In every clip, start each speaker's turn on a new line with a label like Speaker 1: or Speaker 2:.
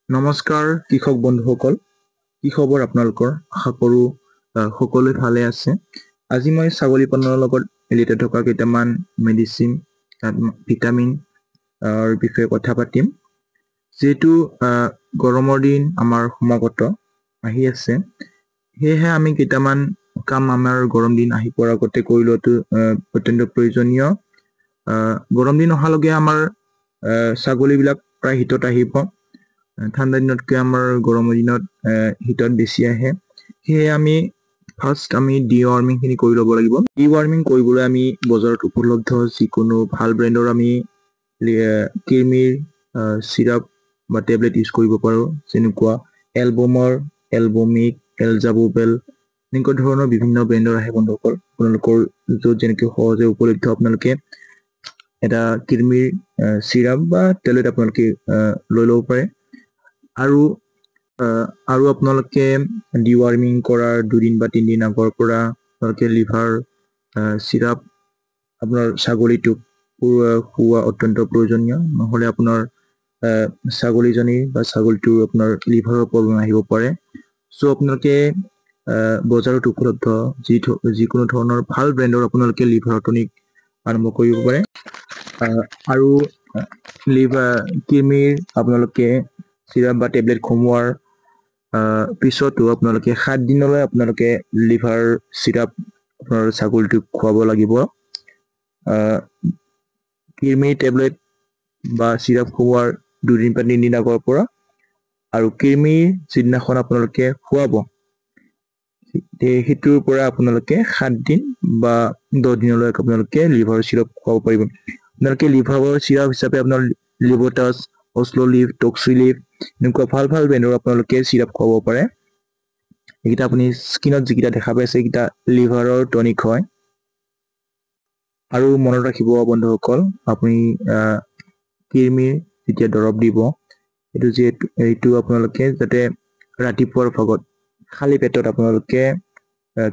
Speaker 1: নমস্কাৰ কৃষক বন্ধুসকল, কি খবৰ আপোনালোকৰ? আশা কৰোঁ সকলোৱে ভালে আছে। আজি মই ছাগলী পালনৰ লগত ৰিলেটেড থকা কেইটামান মেডিচিন, ভিটামিন বিষয়ে কথা পাতিম। যিহেতু গৰমৰ দিন আমাৰ সমাগত আহি আছে, সেয়েহে আমি কেইটামান কাম আমাৰ গৰম দিন আহি পোৱাৰ আগতে কৰি লোৱাটো অত্যন্ত প্ৰয়োজনীয়। গৰম দিন অহালৈকে আমাৰ ছাগলীবিলাক প্ৰায় শীতত আহিব। ঠাণ্ডা দিনতকৈ আমাৰ গৰমৰ দিনত শীতত বেছি আহে। সেয়ে আমি ফাৰ্ষ্ট ডিৱাৰ্মিংখিনি কৰি ল'ব লাগিব। ডিৱাৰ্মিং কৰিবলৈ আমি বজাৰত উপলব্ধ যিকোনো ভাল ব্ৰেণ্ডৰ আমি কৃমিৰ চিৰাপ বা টেবলেট ইউজ কৰিব পাৰোঁ, যেনেকুৱা এলবমৰ, এলবমিক, এলজাবুবেল, এনেকুৱা ধৰণৰ বিভিন্ন ব্ৰেণ্ডৰ আহে বন্ধুসকল। আপোনালোকৰ য'ত যেনেকৈ সহজে উপলব্ধ আপোনালোকে এটা কৃমিৰ চিৰাপ বা টেবলেট আপোনালোকে লৈ ল'ব পাৰে। আৰু আপোনালোকে ডিৱাৰ্মিং কৰাৰ 2 দিন বা 3 দিন আগৰ পৰা আপোনালোকে লিভাৰ চিৰাপ আপোনাৰ ছাগলীটোক খুওৱা অত্যন্ত প্ৰয়োজনীয়। নহ'লে আপোনাৰ ছাগলীজনী বা ছাগলীটোৰ আপোনাৰ লিভাৰৰ প্ৰব্লেম আহিব পাৰে। চ' আপোনালোকে বজাৰত উপলব্ধ যিকোনো ধৰণৰ ভাল ব্ৰেণ্ডৰ আপোনালোকে লিভাৰ টনিক আৰম্ভ কৰিব পাৰে। আৰু কৃমিৰ আপোনালোকে চিৰাপ বা টেবলেট সোমোৱাৰ পিছতো আপোনালোকে 7 দিনলৈ আপোনালোকে লিভাৰ চিৰাপ আপোনাৰ ছাগলীটোক খুৱাব লাগিব। কৃমিৰ টেবলেট বা চিৰাপ খুওৱাৰ 2 দিন বা 3 দিন আগৰ পৰা, আৰু কৃমিৰ যিদিনাখন আপোনালোকে খুৱাব সেইটোৰ পৰা আপোনালোকে 7 দিন বা 10 দিনলৈ আপোনালোকে লিভাৰ চিৰাপ খুৱাব পাৰিব। আপোনালোকে লিভাৰৰ চিৰাপ হিচাপে আপোনাৰ লিভোটাছ, অস্ল'লিভ, টক্সিলিভ এনেকুৱা ভাল ব্ৰেণ্ডৰ আপোনালোকে চিৰাপ খুৱাব পাৰে। এইকেইটা আপুনি স্ক্ৰীনত যিকেইটা দেখা পাইছে এইকেইটা লিভাৰৰ টনিক হয়। আৰু মনত ৰাখিব বন্ধুসকল, আপুনি কৃমিৰ যেতিয়া দৰৱ দিব, এইটো আপোনালোকে যাতে ৰাতিপুৱাৰ ভাগত খালী পেটত আপোনালোকে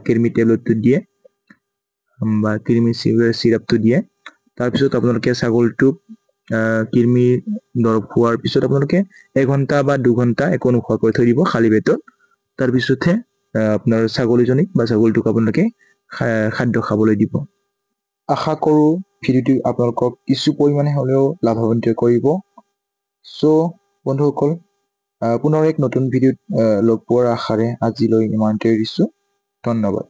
Speaker 1: কৃমি টেবলেটটো দিয়ে বা কৃমি চিৰাপটো দিয়ে। তাৰপিছত আপোনালোকে ছাগলীটোক কৃমিৰ দৰৱ খোৱাৰ পিছত আপোনালোকে 1 ঘণ্টা বা 2 ঘণ্টা একো নোখোৱাকৈ থৈ দিব খালী পেটত। তাৰপিছতহে আপোনাৰ ছাগলীজনীক বা ছাগলীটোক আপোনালোকে খাদ্য খাবলৈ দিব। আশা কৰোঁ ভিডিঅ'টো আপোনালোকক কিছু পৰিমাণে হ'লেও লাভান্বিত কৰিব। চ' বন্ধুসকল, পুনৰ এক নতুন ভিডিঅ'ত লগ পোৱাৰ আশাৰে আজিলৈ ইমানতে এৰিছোঁ। ধন্যবাদ।